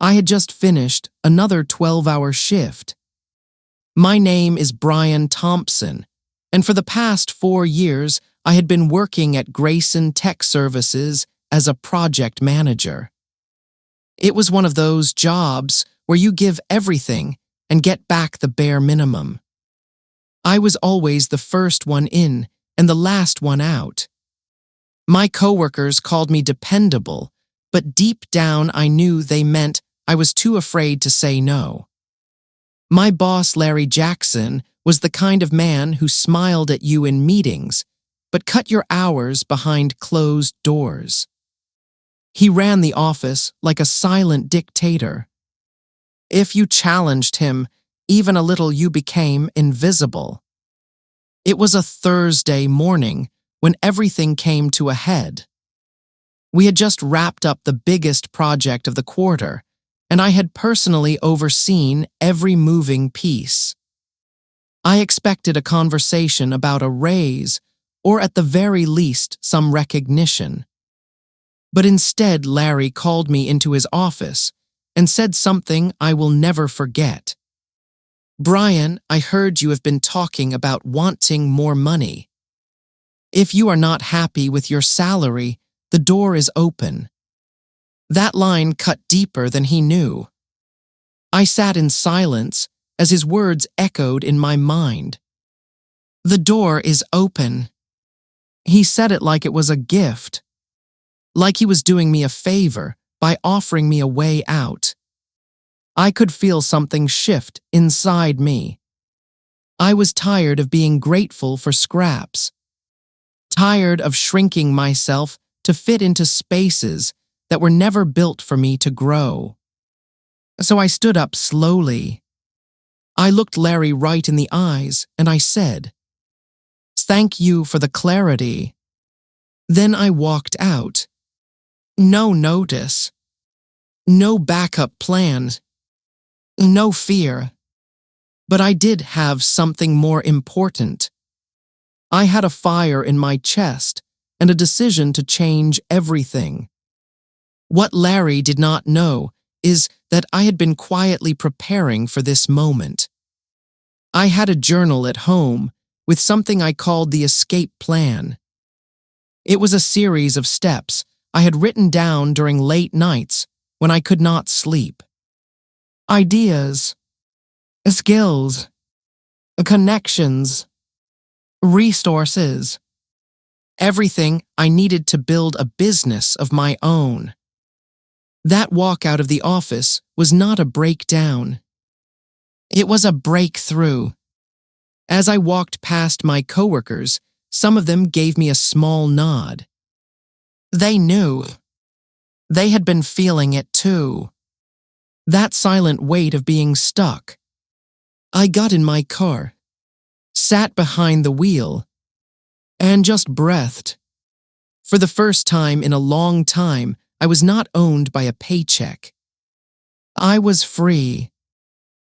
I had just finished another 12-hour shift. My name is Brian Thompson, and for the past 4 years, I had been working at Grayson Tech Services as a project manager. It was one of those jobs where you give everything and get back the bare minimum. I was always the first one in and the last one out. My coworkers called me dependable, but deep down I knew they meant I was too afraid to say no. My boss, Larry Jackson, was the kind of man who smiled at you in meetings, but cut your hours behind closed doors. He ran the office like a silent dictator. If you challenged him, even a little, you became invisible. It was a Thursday morning when everything came to a head. We had just wrapped up the biggest project of the quarter, and I had personally overseen every moving piece. I expected a conversation about a raise, or at the very least, some recognition. But instead, Larry called me into his office and said something I will never forget. "Brian, I heard you have been talking about wanting more money. If you are not happy with your salary, the door is open." That line cut deeper than he knew. I sat in silence as his words echoed in my mind. The door is open. He said it like it was a gift, like he was doing me a favor by offering me a way out. I could feel something shift inside me. I was tired of being grateful for scraps, tired of shrinking myself to fit into spaces that were never built for me to grow. So I stood up slowly. I looked Larry right in the eyes and I said, "Thank you for the clarity." Then I walked out. No notice, no backup plans, no fear. But I did have something more important. I had a fire in my chest and a decision to change everything. What Larry did not know is that I had been quietly preparing for this moment. I had a journal at home with something I called the escape plan. It was a series of steps I had written down during late nights when I could not sleep. Ideas, skills, connections, resources, everything I needed to build a business of my own. That walk out of the office was not a breakdown. It was a breakthrough. As I walked past my coworkers, some of them gave me a small nod. They knew. They had been feeling it too. That silent weight of being stuck. I got in my car, sat behind the wheel, and just breathed. For the first time in a long time, I was not owned by a paycheck. I was free.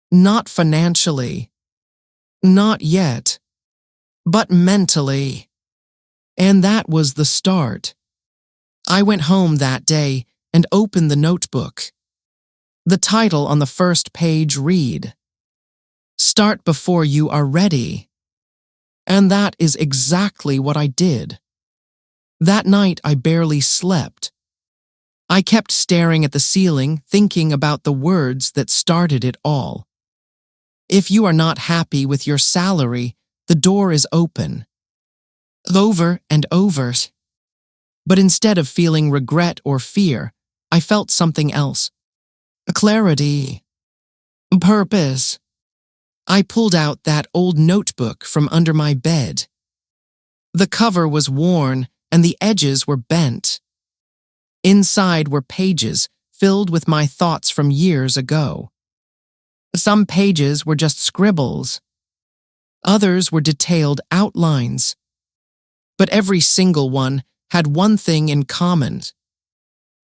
Not financially. Not yet. But mentally. And that was the start. I went home that day and opened the notebook. The title on the first page read, "Start before you are ready." And that is exactly what I did. That night I barely slept. I kept staring at the ceiling, thinking about the words that started it all. If you are not happy with your salary, the door is open. Over and over. But instead of feeling regret or fear, I felt something else. Clarity. Purpose. I pulled out that old notebook from under my bed. The cover was worn and the edges were bent. Inside were pages filled with my thoughts from years ago. Some pages were just scribbles. Others were detailed outlines. But every single one had one thing in common.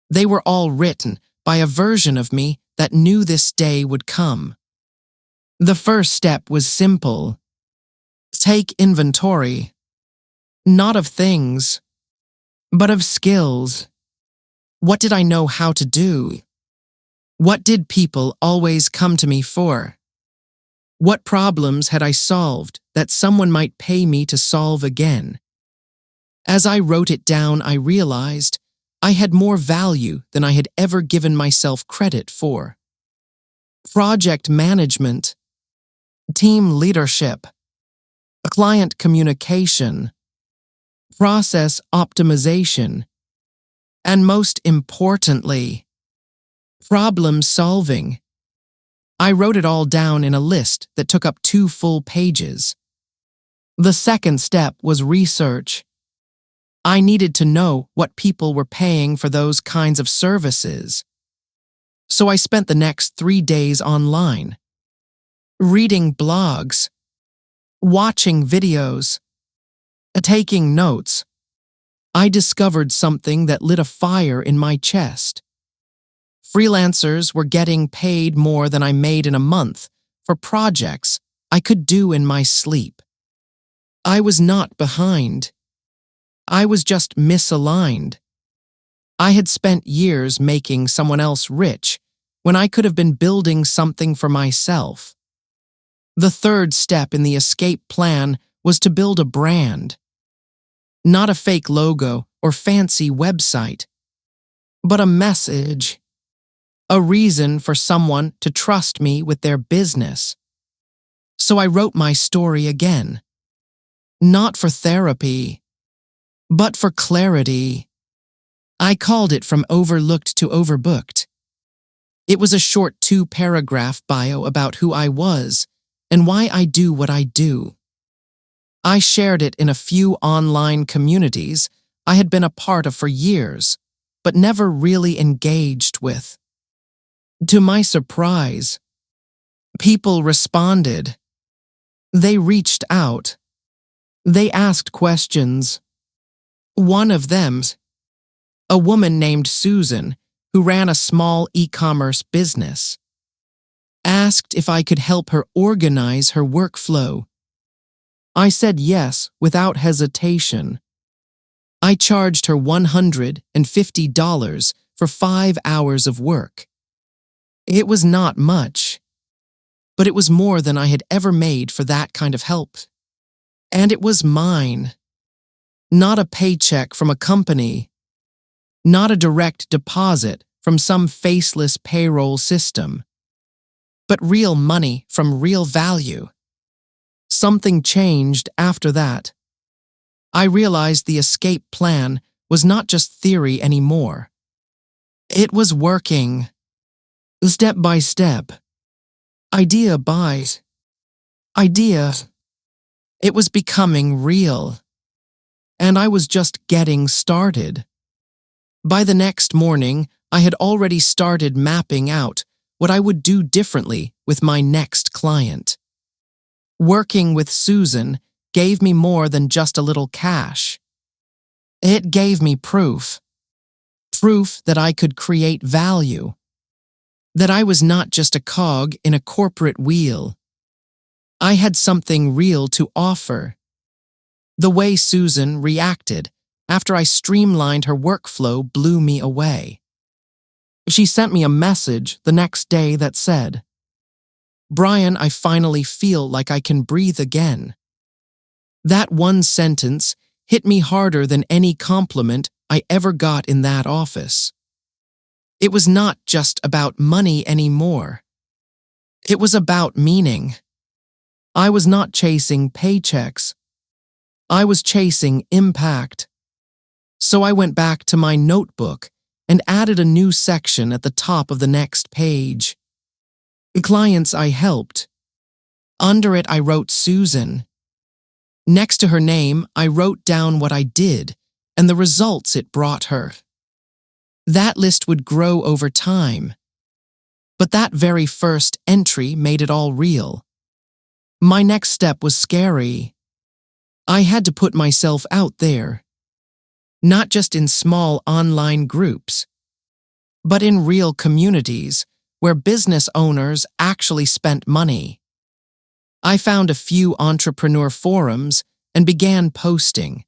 They were all written by a version of me that knew this day would come. The first step was simple. Take inventory. Not of things, but of skills. What did I know how to do? What did people always come to me for? What problems had I solved that someone might pay me to solve again? As I wrote it down, I realized I had more value than I had ever given myself credit for. Project management, team leadership, client communication, process optimization, and most importantly, problem solving. I wrote it all down in a list that took up 2 full pages. The second step was research. I needed to know what people were paying for those kinds of services. So I spent the next 3 days online, reading blogs, watching videos, taking notes. I discovered something that lit a fire in my chest. Freelancers were getting paid more than I made in a month for projects I could do in my sleep. I was not behind. I was just misaligned. I had spent years making someone else rich when I could have been building something for myself. The third step in the escape plan was to build a brand. Not a fake logo or fancy website, but a message. A reason for someone to trust me with their business. So I wrote my story again. Not for therapy, but for clarity. I called it From Overlooked to Overbooked. It was a short 2-paragraph bio about who I was and why I do what I do. I shared it in a few online communities I had been a part of for years, but never really engaged with. To my surprise, people responded. They reached out. They asked questions. One of them, a woman named Susan, who ran a small e-commerce business, asked if I could help her organize her workflow. I said yes without hesitation. I charged her $150 for 5 hours of work. It was not much, but it was more than I had ever made for that kind of help. And it was mine. Not a paycheck from a company. Not a direct deposit from some faceless payroll system. But real money from real value. Something changed after that. I realized the escape plan was not just theory anymore. It was working. Step by step. Idea by idea. It was becoming real. And I was just getting started. By the next morning, I had already started mapping out what I would do differently with my next client. Working with Susan gave me more than just a little cash. It gave me proof. Proof that I could create value. That I was not just a cog in a corporate wheel. I had something real to offer. The way Susan reacted after I streamlined her workflow blew me away. She sent me a message the next day that said, "Brian, I finally feel like I can breathe again." That one sentence hit me harder than any compliment I ever got in that office. It was not just about money anymore. It was about meaning. I was not chasing paychecks. I was chasing impact. So I went back to my notebook and added a new section at the top of the next page. The clients I helped. Under it, I wrote Susan. Next to her name, I wrote down what I did and the results it brought her. That list would grow over time. But that very first entry made it all real. My next step was scary. I had to put myself out there. Not just in small online groups, but in real communities where business owners actually spent money. I found a few entrepreneur forums and began posting.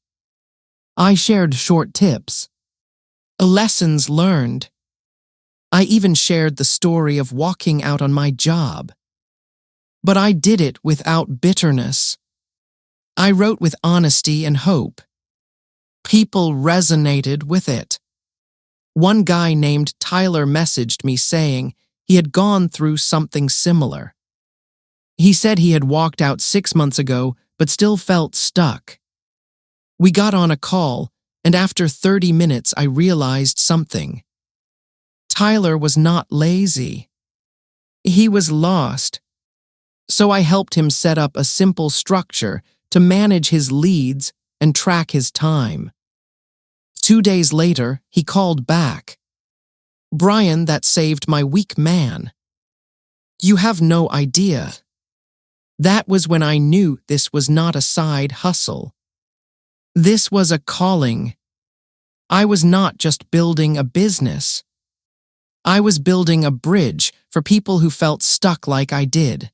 I shared short tips, lessons learned, I even shared the story of walking out on my job. But I did it without bitterness. I wrote with honesty and hope. People resonated with it. One guy named Tyler messaged me saying he had gone through something similar. He said he had walked out 6 months ago but still felt stuck. We got on a call, and after 30 minutes I realized something. Tyler was not lazy. He was lost. So I helped him set up a simple structure to manage his leads and track his time. 2 days later, he called back. "Brian, that saved my week, man. You have no idea." That was when I knew this was not a side hustle. This was a calling. I was not just building a business. I was building a bridge for people who felt stuck like I did.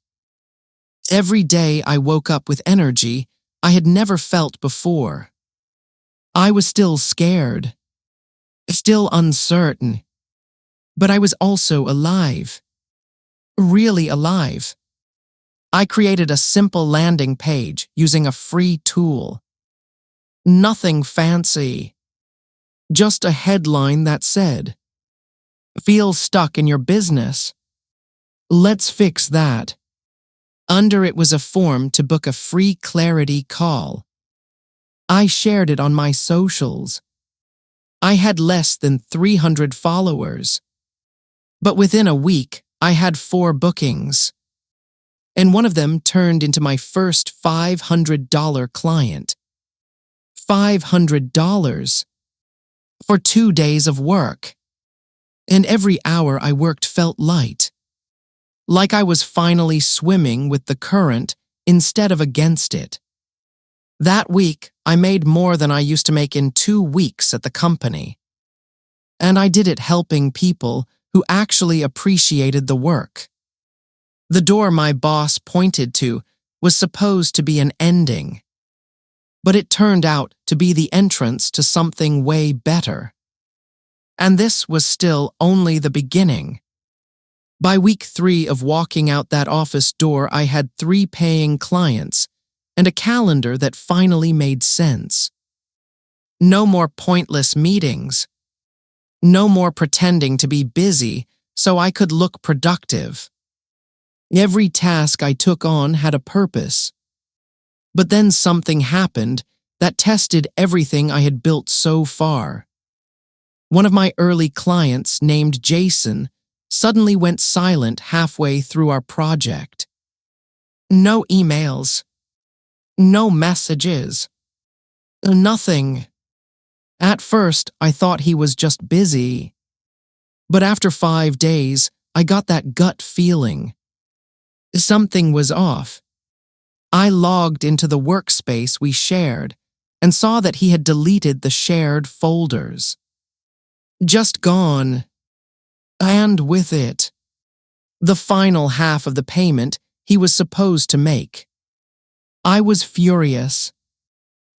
Every day I woke up with energy I had never felt before. I was still scared, still uncertain, but I was also alive. Really alive. I created a simple landing page using a free tool. Nothing fancy. Just a headline that said, "Feel stuck in your business? Let's fix that." Under it was a form to book a free clarity call. I shared it on my socials. I had less than 300 followers. But within a week, I had 4 bookings. And one of them turned into my first $500 client. $500 for 2 days of work. And every hour I worked felt light. Like I was finally swimming with the current instead of against it. That week, I made more than I used to make in 2 weeks at the company. And I did it helping people who actually appreciated the work. The door my boss pointed to was supposed to be an ending. But it turned out to be the entrance to something way better. And this was still only the beginning. By week 3 of walking out that office door, I had 3 paying clients and a calendar that finally made sense. No more pointless meetings. No more pretending to be busy so I could look productive. Every task I took on had a purpose. But then something happened that tested everything I had built so far. One of my early clients, named Jason, suddenly went silent halfway through our project. No emails. No messages. Nothing. At first, I thought he was just busy. But after 5 days, I got that gut feeling. Something was off. I logged into the workspace we shared and saw that he had deleted the shared folders. Just gone. And with it, the final half of the payment he was supposed to make. I was furious.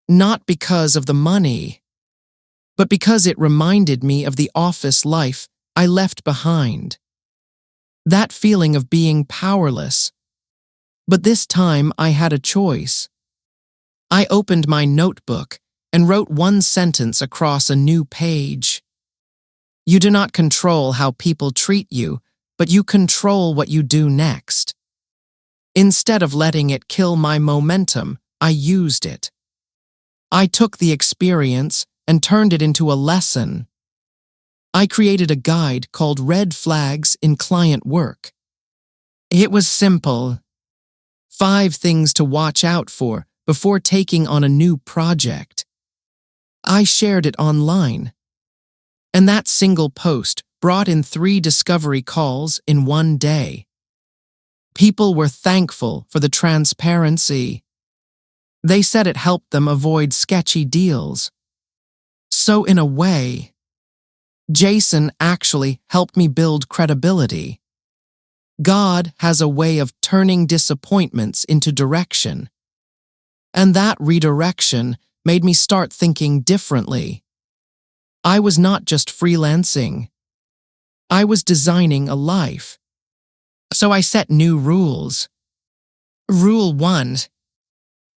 Not because of the money, but because it reminded me of the office life I left behind. That feeling of being powerless. But this time I had a choice. I opened my notebook and wrote 1 sentence across a new page. You do not control how people treat you, but you control what you do next. Instead of letting it kill my momentum, I used it. I took the experience and turned it into a lesson. I created a guide called Red Flags in Client Work. It was simple. 5 things to watch out for before taking on a new project. I shared it online. And that single post brought in 3 discovery calls in 1 day. People were thankful for the transparency. They said it helped them avoid sketchy deals. So in a way, Jason actually helped me build credibility. God has a way of turning disappointments into direction. And that redirection made me start thinking differently. I was not just freelancing. I was designing a life. So I set new rules. Rule 1.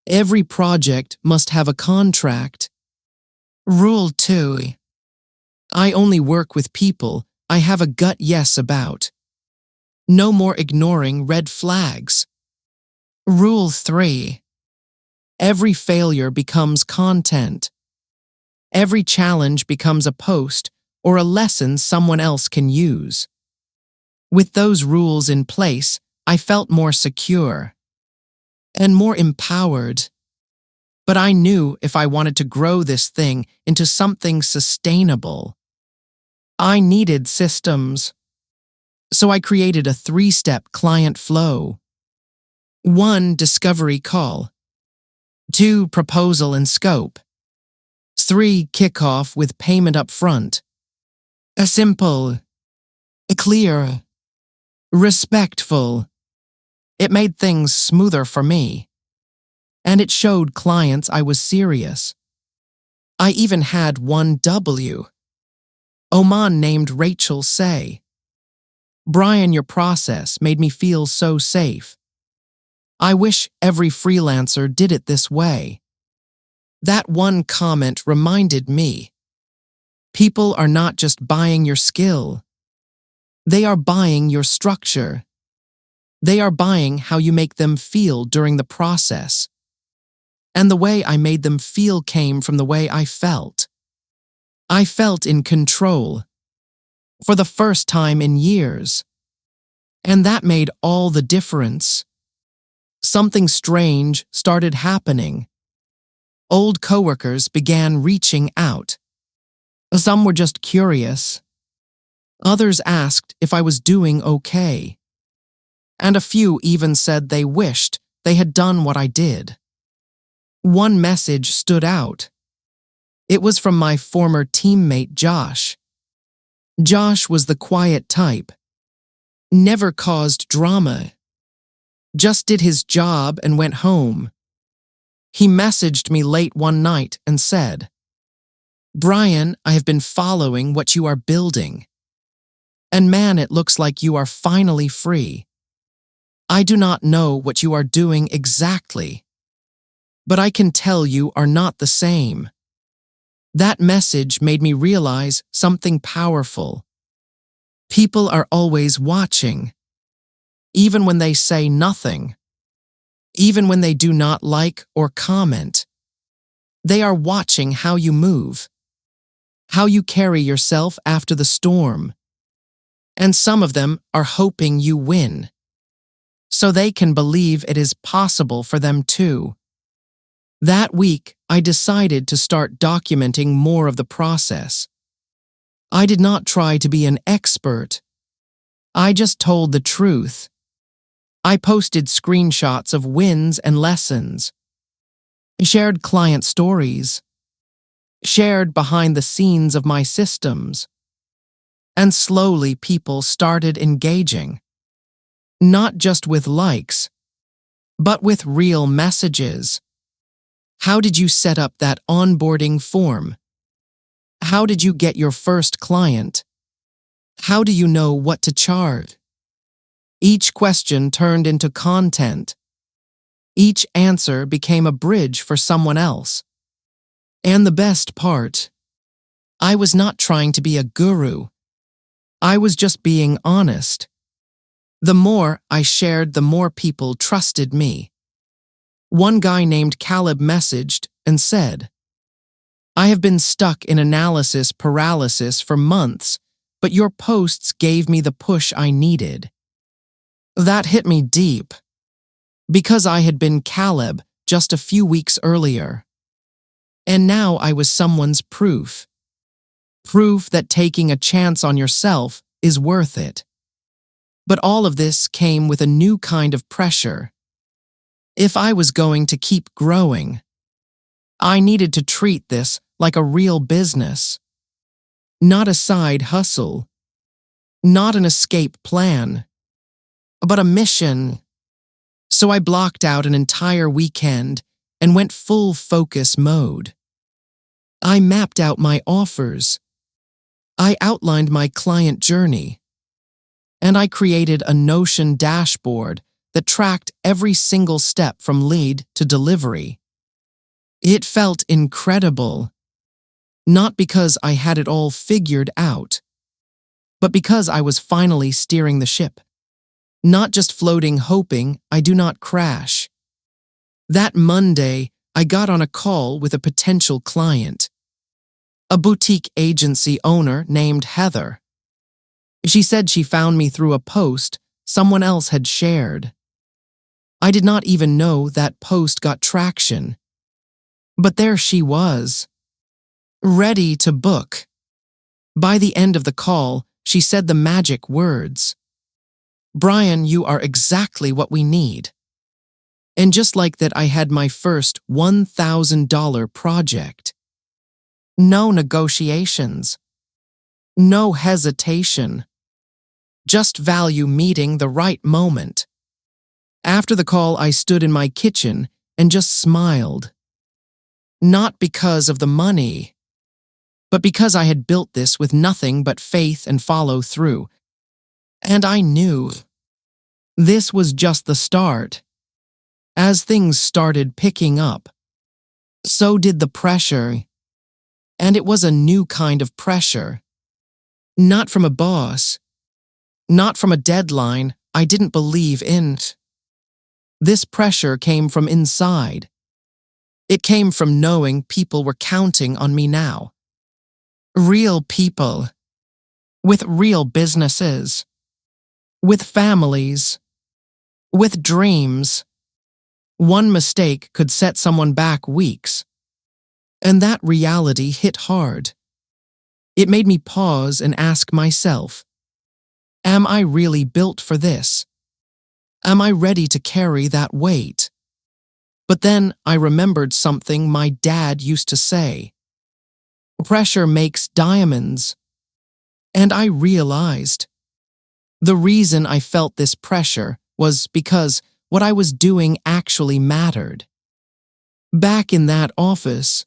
Every project must have a contract. Rule 2. I only work with people I have a gut yes about. No more ignoring red flags. Rule 3. Every failure becomes content. Every challenge becomes a post or a lesson someone else can use. With those rules in place, I felt more secure and more empowered. But I knew if I wanted to grow this thing into something sustainable, I needed systems. So I created a 3-step client flow. 1. Discovery call. 2. Proposal and scope. 3. Kickoff with payment up front. A simple, clear, respectful. It made things smoother for me. And it showed clients I was serious. I even had one Oman named Rachel say, "Brian, your process made me feel so safe. I wish every freelancer did it this way." That one comment reminded me, people are not just buying your skill. They are buying your structure. They are buying how you make them feel during the process. And the way I made them feel came from the way I felt. I felt in control for the first time in years. And that made all the difference. Something strange started happening. Old coworkers began reaching out. Some were just curious. Others asked if I was doing okay. And a few even said they wished they had done what I did. One message stood out. It was from my former teammate Josh. Josh was the quiet type. Never caused drama. Just did his job and went home. He messaged me late one night and said, "Brian, I have been following what you are building. And man, it looks like you are finally free. I do not know what you are doing exactly, but I can tell you are not the same." That message made me realize something powerful. People are always watching, even when they say nothing, even when they do not like or comment. They are watching how you move, how you carry yourself after the storm. And some of them are hoping you win, so they can believe it is possible for them too. That week, I decided to start documenting more of the process. I did not try to be an expert. I just told the truth. I posted screenshots of wins and lessons, shared client stories, shared behind the scenes of my systems. And slowly people started engaging. Not just with likes, but with real messages. How did you set up that onboarding form? How did you get your first client? How do you know what to charge? Each question turned into content. Each answer became a bridge for someone else. And the best part, I was not trying to be a guru. I was just being honest. The more I shared, the more people trusted me. One guy named Caleb messaged and said, "I have been stuck in analysis paralysis for months, but your posts gave me the push I needed." That hit me deep, because I had been Caleb just a few weeks earlier. And now I was someone's proof. Proof that taking a chance on yourself is worth it. But all of this came with a new kind of pressure. If I was going to keep growing, I needed to treat this like a real business. Not a side hustle. Not an escape plan. But a mission. So I blocked out an entire weekend and went full focus mode. I mapped out my offers, I outlined my client journey, and I created a Notion dashboard that tracked every single step from lead to delivery. It felt incredible, not because I had it all figured out, but because I was finally steering the ship, not just floating hoping I do not crash. That Monday, I got on a call with a potential client, a boutique agency owner named Heather. She said she found me through a post someone else had shared. I did not even know that post got traction. But there she was, ready to book. By the end of the call, she said the magic words, "Brian, you are exactly what we need." And just like that, I had my first $1,000 project. No negotiations. No hesitation. Just value meeting the right moment. After the call, I stood in my kitchen and just smiled. Not because of the money, but because I had built this with nothing but faith and follow through. And I knew this was just the start. As things started picking up, so did the pressure. And it was a new kind of pressure. Not from a boss, not from a deadline I didn't believe in. This pressure came from inside. It came from knowing people were counting on me now. Real people, with real businesses, with families, with dreams. One mistake could set someone back weeks. And that reality hit hard. It made me pause and ask myself, am I really built for this? Am I ready to carry that weight? But then I remembered something my dad used to say. Pressure makes diamonds. And I realized the reason I felt this pressure was because what I was doing actually mattered. Back in that office,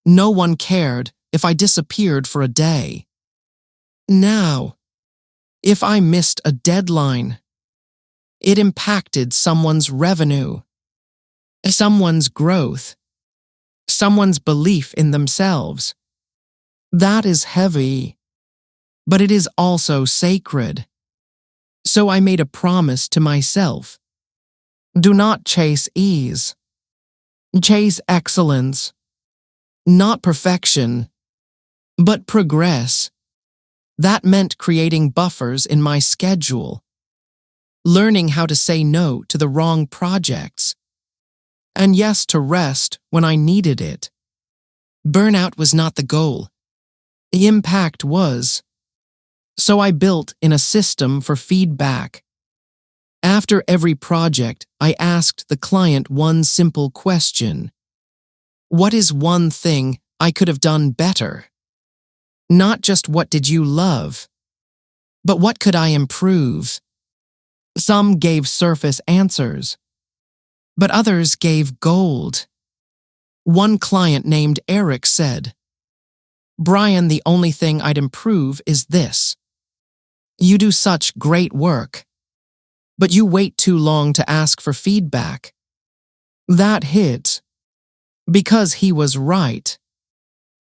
no one cared if I disappeared for a day. Now, if I missed a deadline, it impacted someone's revenue, someone's growth, someone's belief in themselves. That is heavy, but it is also sacred. So I made a promise to myself. Do not chase ease. Chase excellence. Not perfection, but progress. That meant creating buffers in my schedule, learning how to say no to the wrong projects, and yes to rest when I needed it. Burnout was not the goal. The impact was. So I built in a system for feedback. After every project, I asked the client one simple question. What is one thing I could have done better? Not just what did you love, but what could I improve? Some gave surface answers, but others gave gold. One client named Eric said, Brian, the only thing I'd improve is this. You do such great work, but you wait too long to ask for feedback. That hit. Because he was right.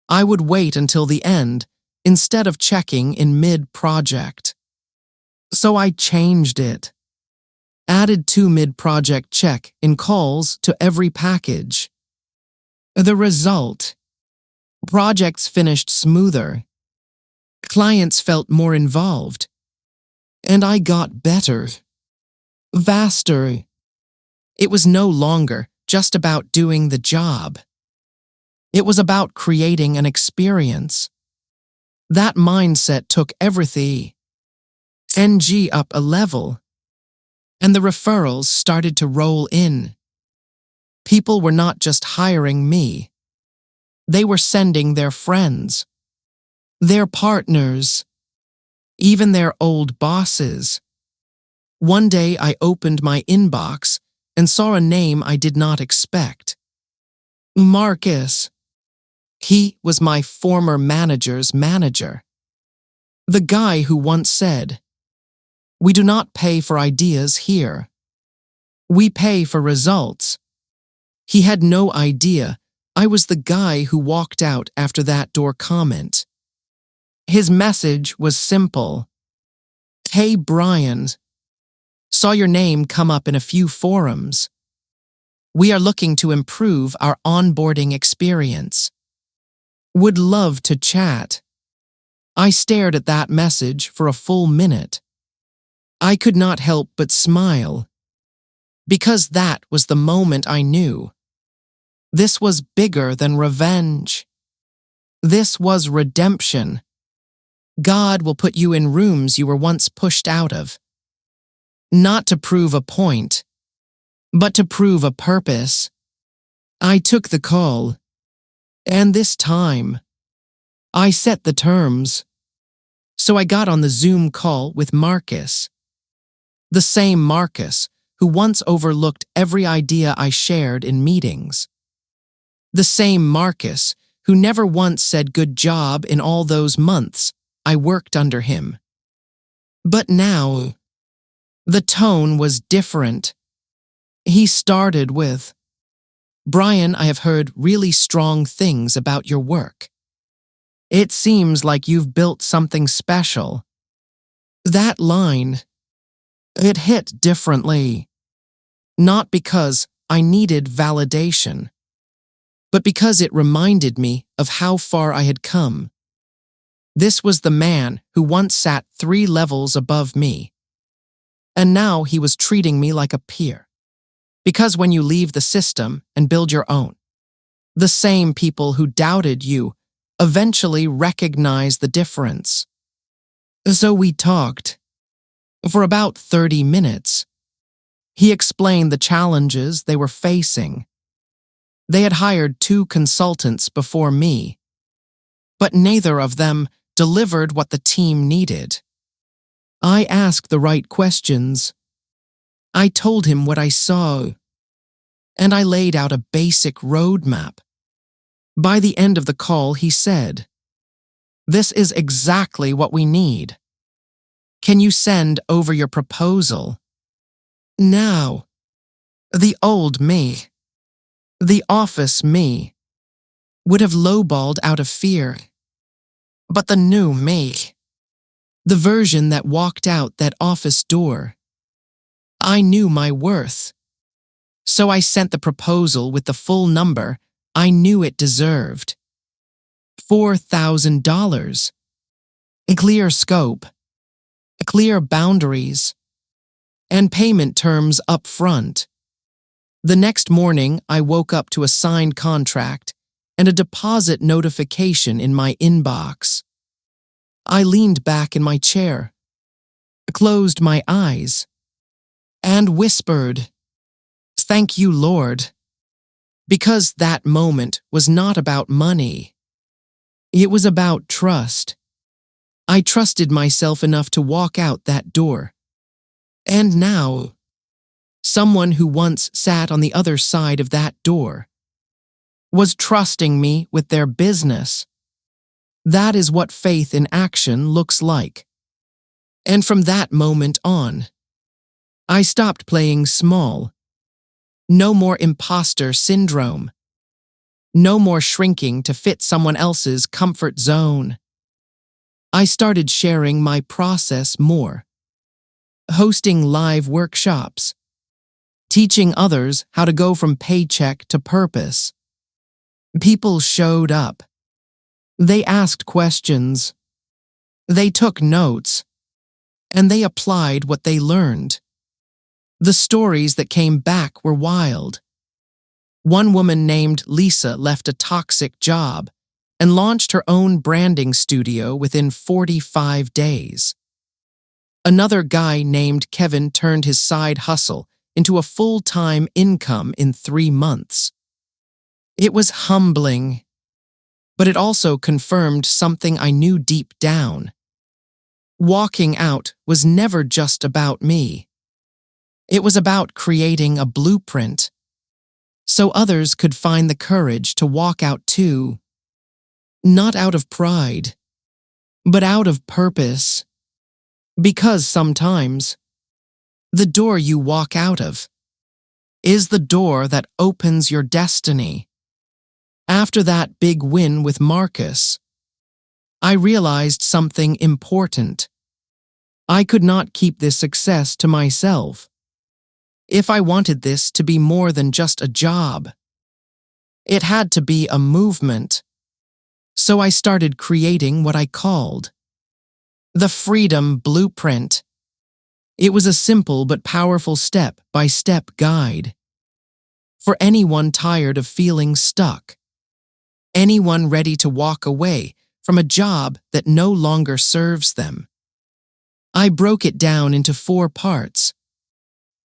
I would wait until the end instead of checking in mid-project. So I changed it. Added 2 mid-project check-in calls to every package. The result? Projects finished smoother. Clients felt more involved. And I got better. Faster. It was no longer just about doing the job. It was about creating an experience. That mindset took everything NG up a level, and the referrals started to roll in. People were not just hiring me. They were sending their friends, their partners, even their old bosses. One day I opened my inbox and saw a name I did not expect. Marcus. He was my former manager's manager. The guy who once said, "We do not pay for ideas here. We pay for results." He had no idea I was the guy who walked out after that door comment. His message was simple. "Hey Brian, saw your name come up in a few forums. We are looking to improve our onboarding experience. Would love to chat." I stared at that message for a full minute. I could not help but smile, because that was the moment I knew. This was bigger than revenge. This was redemption. God will put you in rooms you were once pushed out of, not to prove a point, but to prove a purpose. I took the call, and this time, I set the terms. So I got on the Zoom call with Marcus, the same Marcus who once overlooked every idea I shared in meetings. The same Marcus who never once said good job in all those months I worked under him. But now, the tone was different. He started with, "Brian, I have heard really strong things about your work. It seems like you've built something special." That line, it hit differently. Not because I needed validation, but because it reminded me of how far I had come. This was the man who once sat 3 levels above me, and now he was treating me like a peer. Because when you leave the system and build your own, the same people who doubted you eventually recognize the difference. So we talked for about 30 minutes. He explained the challenges they were facing. They had hired 2 consultants before me, but neither of them delivered what the team needed. I asked the right questions. I told him what I saw, and I laid out a basic roadmap. By the end of the call, he said, "This is exactly what we need. Can you send over your proposal?" Now, the old me, the office me, would have lowballed out of fear. But the new me, the version that walked out that office door, I knew my worth. So I sent the proposal with the full number I knew it deserved. $4,000. A clear scope, clear boundaries, and payment terms up front. The next morning, I woke up to a signed contract and a deposit notification in my inbox. I leaned back in my chair, closed my eyes, and whispered, "Thank you, Lord." Because that moment was not about money. It was about trust. I trusted myself enough to walk out that door. And now, someone who once sat on the other side of that door was trusting me with their business. That is what faith in action looks like. And from that moment on, I stopped playing small. No more imposter syndrome. No more shrinking to fit someone else's comfort zone. I started sharing my process more, hosting live workshops, teaching others how to go from paycheck to purpose. People showed up. They asked questions. They took notes. And they applied what they learned. The stories that came back were wild. One woman named Lisa left a toxic job and launched her own branding studio within 45 days. Another guy named Kevin turned his side hustle into a full-time income in 3 months. It was humbling, but it also confirmed something I knew deep down. Walking out was never just about me. It was about creating a blueprint, so others could find the courage to walk out too. Not out of pride, but out of purpose. Because sometimes, the door you walk out of is the door that opens your destiny. After that big win with Marcus, I realized something important. I could not keep this success to myself. If I wanted this to be more than just a job, it had to be a movement. So I started creating what I called the Freedom Blueprint. It was a simple but powerful step-by-step guide for anyone tired of feeling stuck, anyone ready to walk away from a job that no longer serves them. I broke it down into 4 parts.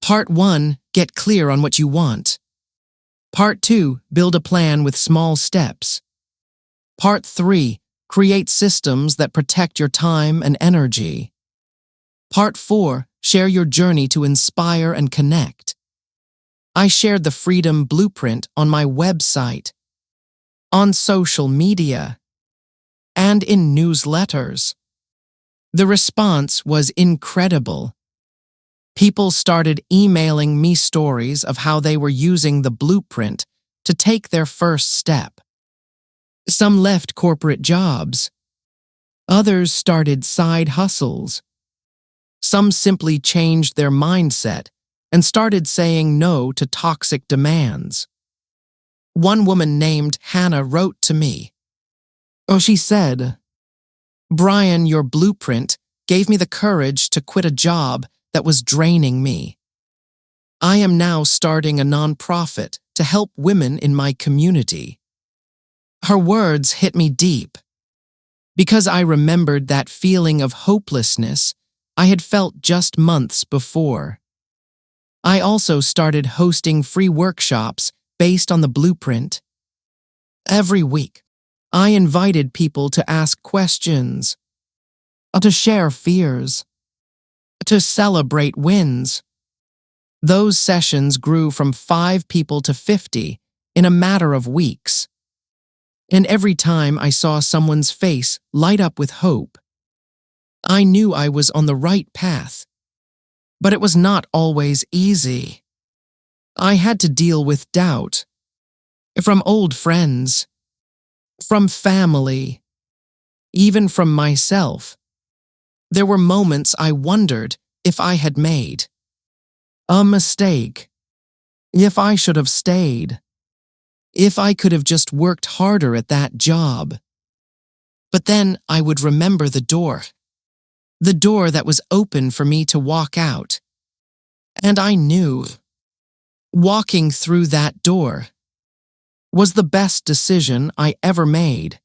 Part 1, get clear on what you want. Part 2, build a plan with small steps. Part 3, create systems that protect your time and energy. Part 4, share your journey to inspire and connect. I shared the Freedom Blueprint on my website, on social media, and in newsletters. The response was incredible. People started emailing me stories of how they were using the blueprint to take their first step. Some left corporate jobs. Others started side hustles. Some simply changed their mindset and started saying no to toxic demands. One woman named Hannah wrote to me. She said, "Brian, your blueprint gave me the courage to quit a job that was draining me. I am now starting a nonprofit to help women in my community." Her words hit me deep, because I remembered that feeling of hopelessness I had felt just months before. I also started hosting free workshops based on the blueprint. Every week, I invited people to ask questions, to share fears, to celebrate wins. Those sessions grew from 5 people to 50 in a matter of weeks. And every time I saw someone's face light up with hope, I knew I was on the right path. But it was not always easy. I had to deal with doubt from old friends, from family, even from myself. There were moments I wondered if I had made a mistake, if I should have stayed, if I could have just worked harder at that job. But then I would remember the door that was open for me to walk out. And I knew walking through that door was the best decision I ever made.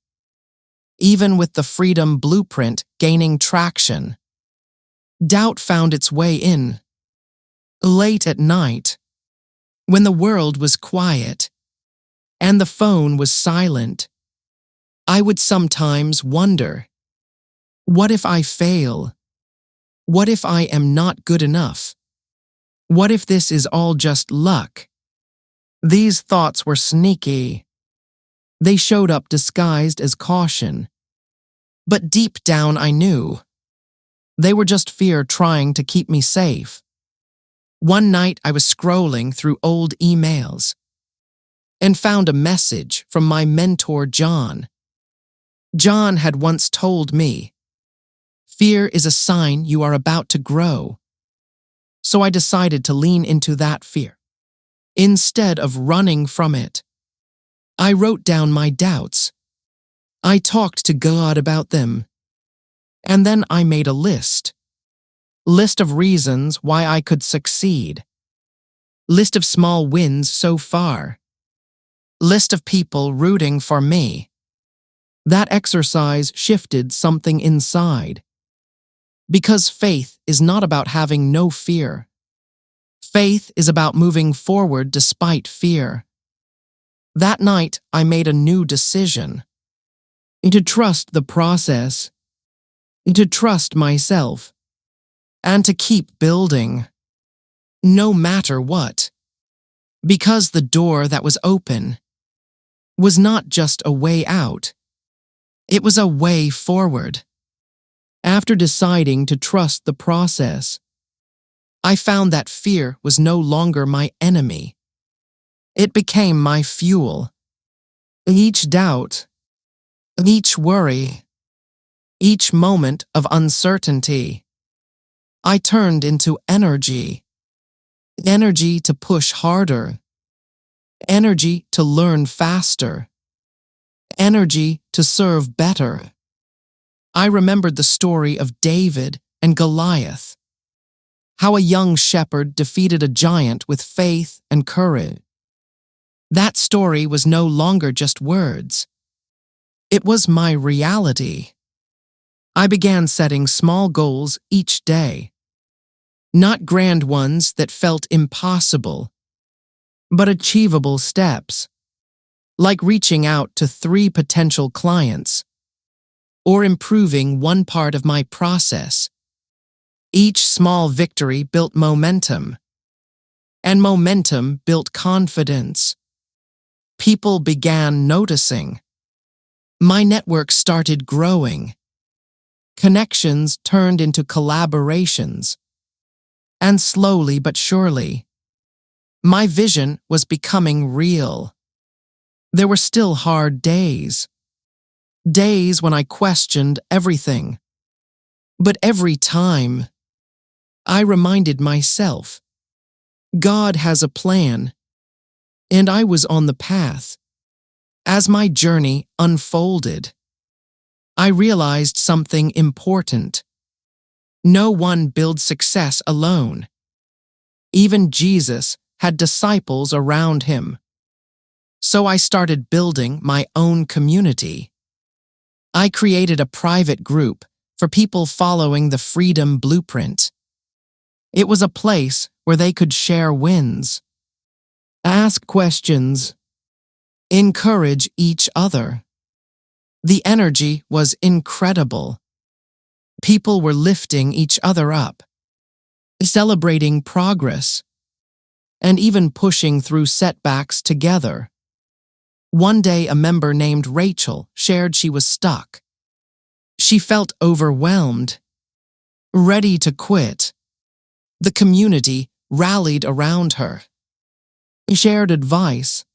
Even with the Freedom Blueprint gaining traction, doubt found its way in. Late at night, when the world was quiet and the phone was silent, I would sometimes wonder, what if I fail? What if I am not good enough? What if this is all just luck? These thoughts were sneaky. They showed up disguised as caution. But deep down I knew they were just fear trying to keep me safe. One night I was scrolling through old emails and found a message from my mentor John. John had once told me, "Fear is a sign you are about to grow." So I decided to lean into that fear. Instead of running from it, I wrote down my doubts. I talked to God about them. And then I made a list of reasons why I could succeed. List of small wins so far. List of people rooting for me. That exercise shifted something inside. Because faith is not about having no fear. Faith is about moving forward despite fear. That night, I made a new decision. To trust the process, to trust myself, and to keep building, no matter what. Because the door that was open was not just a way out, it was a way forward. After deciding to trust the process, I found that fear was no longer my enemy. It became my fuel. Each doubt, each worry, each moment of uncertainty, I turned into energy. Energy to push harder. Energy to learn faster. Energy to serve better. I remembered the story of David and Goliath, how a young shepherd defeated a giant with faith and courage. That story was no longer just words. It was my reality. I began setting small goals each day. Not grand ones that felt impossible, but achievable steps, like reaching out to 3 potential clients or improving one part of my process. Each small victory built momentum, and momentum built confidence. People began noticing. My network started growing. Connections turned into collaborations. And slowly but surely, my vision was becoming real. There were still hard days. Days when I questioned everything. But every time, I reminded myself, God has a plan, and I was on the path. As my journey unfolded, I realized something important. No one builds success alone. Even Jesus had disciples around him. So I started building my own community. I created a private group for people following the Freedom Blueprint. It was a place where they could share wins, ask questions, encourage each other. The energy was incredible. People were lifting each other up, celebrating progress, and even pushing through setbacks together. One day, a member named Rachel shared she was stuck. She felt overwhelmed, ready to quit. The community rallied around her. Shared advice,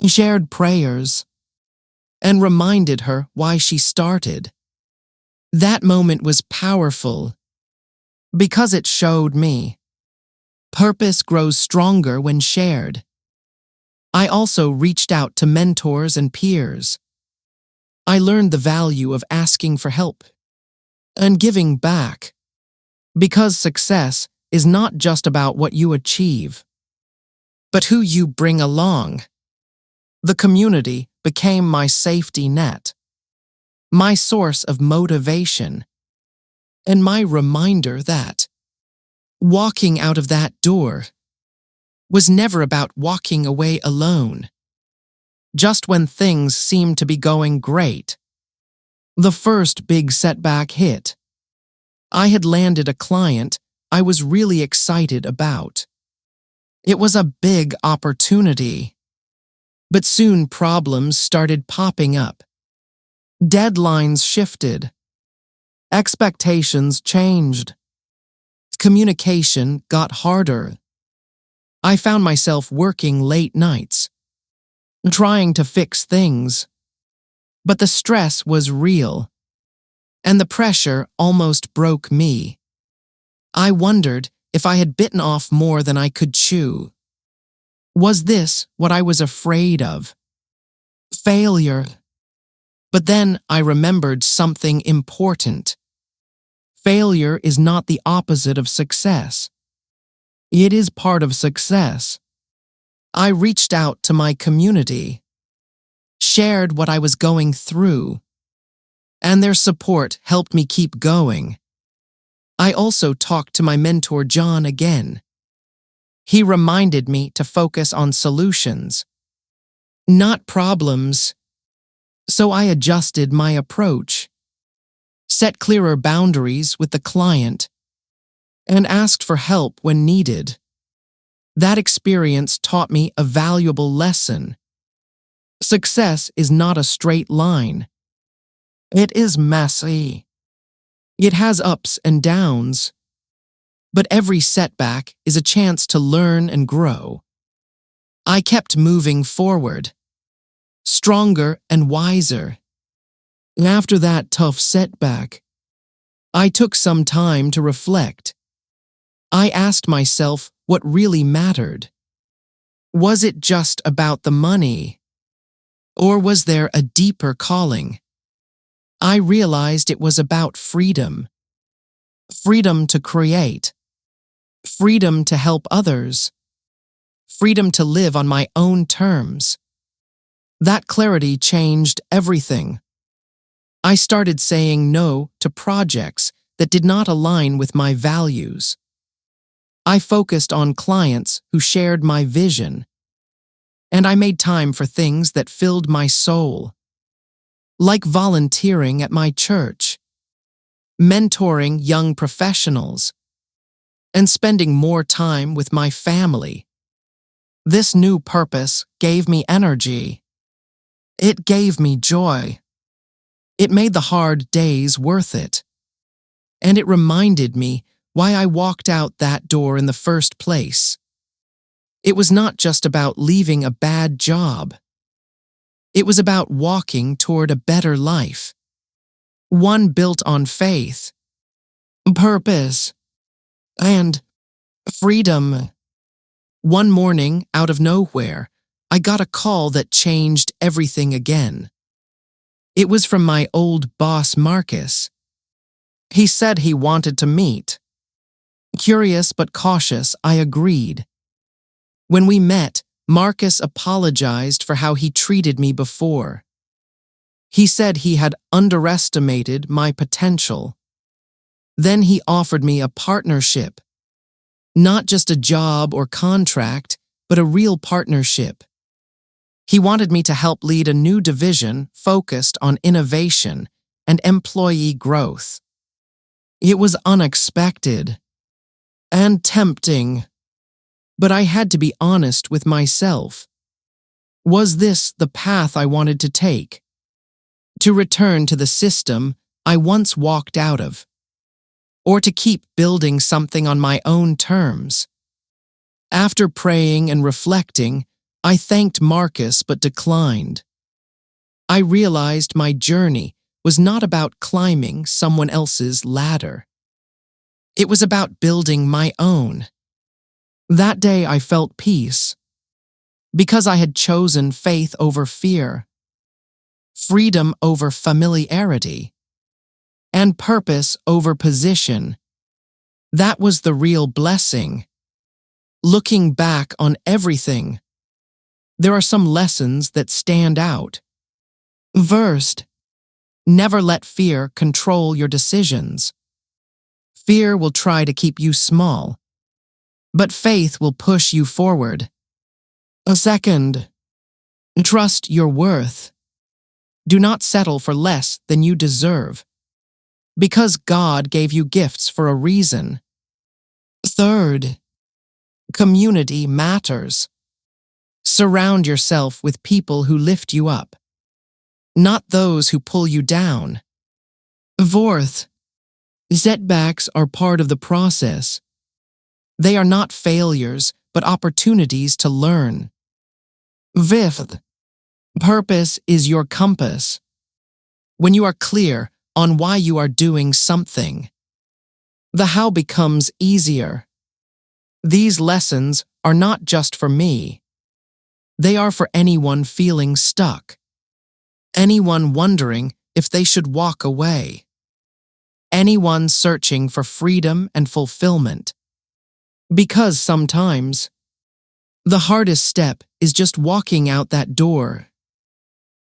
shared prayers, and reminded her why she started. That moment was powerful because it showed me purpose grows stronger when shared. I also reached out to mentors and peers. I learned the value of asking for help and giving back, because success is not just about what you achieve, but who you bring along. The community became my safety net, my source of motivation, and my reminder that walking out of that door was never about walking away alone. Just when things seemed to be going great, the first big setback hit. I had landed a client I was really excited about. It was a big opportunity. But soon problems started popping up. Deadlines shifted. Expectations changed. Communication got harder. I found myself working late nights, trying to fix things. But the stress was real, and the pressure almost broke me. I wondered if I had bitten off more than I could chew. Was this what I was afraid of? Failure. But then I remembered something important. Failure is not the opposite of success. It is part of success. I reached out to my community, shared what I was going through, and their support helped me keep going. I also talked to my mentor John again. He reminded me to focus on solutions, not problems. So I adjusted my approach, set clearer boundaries with the client, and asked for help when needed. That experience taught me a valuable lesson. Success is not a straight line. It is messy. It has ups and downs, but every setback is a chance to learn and grow. I kept moving forward, stronger and wiser. After that tough setback, I took some time to reflect. I asked myself what really mattered. Was it just about the money? Or was there a deeper calling? I realized it was about freedom. Freedom to create. Freedom to help others. Freedom to live on my own terms. That clarity changed everything. I started saying no to projects that did not align with my values. I focused on clients who shared my vision, and I made time for things that filled my soul, like volunteering at my church, mentoring young professionals, and spending more time with my family. This new purpose gave me energy. It gave me joy. It made the hard days worth it. And it reminded me why I walked out that door in the first place. It was not just about leaving a bad job. It was about walking toward a better life. One built on faith, purpose, and freedom. One morning, out of nowhere, I got a call that changed everything again. It was from my old boss, Marcus. He said he wanted to meet. Curious but cautious, I agreed. When we met, Marcus apologized for how he treated me before. He said he had underestimated my potential. Then he offered me a partnership. Not just a job or contract, but a real partnership. He wanted me to help lead a new division focused on innovation and employee growth. It was unexpected and tempting, but I had to be honest with myself. Was this the path I wanted to take? To return to the system I once walked out of? Or to keep building something on my own terms? After praying and reflecting, I thanked Marcus but declined. I realized my journey was not about climbing someone else's ladder. It was about building my own. That day I felt peace, because I had chosen faith over fear, freedom over familiarity, and purpose over position. That was the real blessing. Looking back on everything, there are some lessons that stand out. First, never let fear control your decisions. Fear will try to keep you small, but faith will push you forward. Second, trust your worth. Do not settle for less than you deserve, because God gave you gifts for a reason. Third, community matters. Surround yourself with people who lift you up, not those who pull you down. Fourth, setbacks are part of the process. They are not failures, but opportunities to learn. Fifth, purpose is your compass. When you are clear on why you are doing something, the how becomes easier. These lessons are not just for me. They are for anyone feeling stuck, anyone wondering if they should walk away, anyone searching for freedom and fulfillment. Because sometimes, the hardest step is just walking out that door.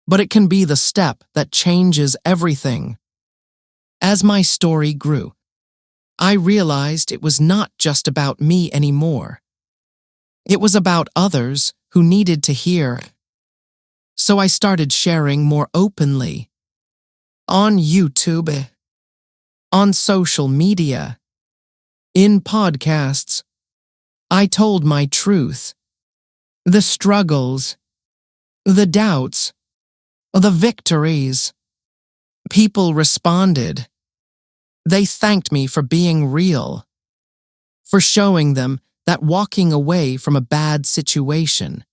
But it can be the step that changes everything. As my story grew, I realized it was not just about me anymore. It was about others who needed to hear. So I started sharing more openly. On YouTube, on social media, in podcasts, I told my truth. The struggles, the doubts, the victories. People responded. They thanked me for being real, for showing them that walking away from a bad situation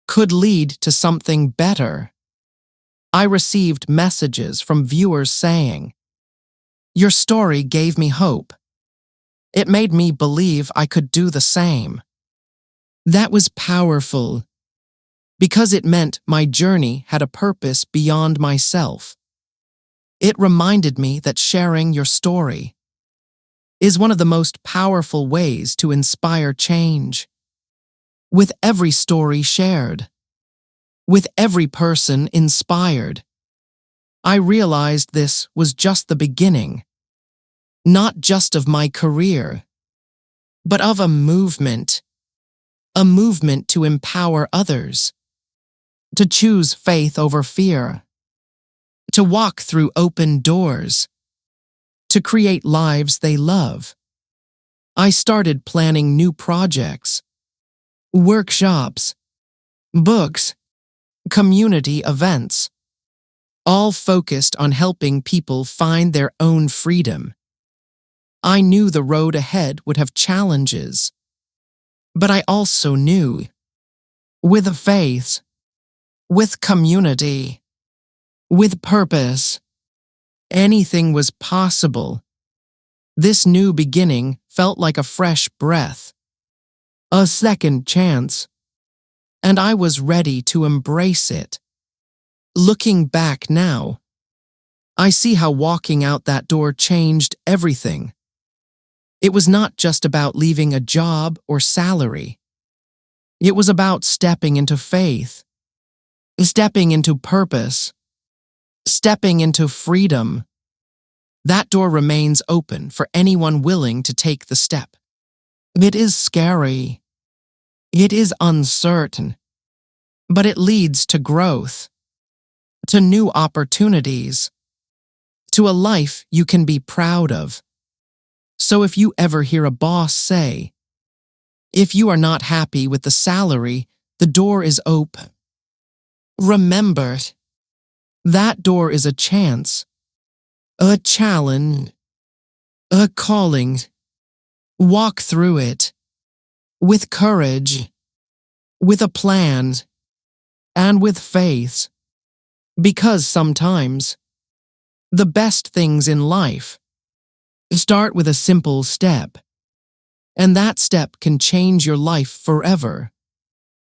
could lead to something better. I received messages from viewers saying, "Your story gave me hope. It made me believe I could do the same." That was powerful because it meant my journey had a purpose beyond myself. It reminded me that sharing your story is one of the most powerful ways to inspire change. With every story shared, with every person inspired, I realized this was just the beginning, not just of my career, but of a movement to empower others, to choose faith over fear, to walk through open doors, to create lives they love. I started planning new projects, workshops, books, community events, all focused on helping people find their own freedom. I knew the road ahead would have challenges, but I also knew, with faith, with community, with purpose, anything was possible. This new beginning felt like a fresh breath, a second chance, and I was ready to embrace it. Looking back now, I see how walking out that door changed everything. It was not just about leaving a job or salary. It was about stepping into faith, stepping into purpose, stepping into freedom. That door remains open for anyone willing to take the step. It is scary. It is uncertain. But it leads to growth, to new opportunities, to a life you can be proud of. So if you ever hear a boss say, "If you are not happy with the salary, the door is open," remember, that door is a chance, a challenge, a calling. Walk through it with courage, with a plan, and with faith. Because sometimes the best things in life start with a simple step, and that step can change your life forever.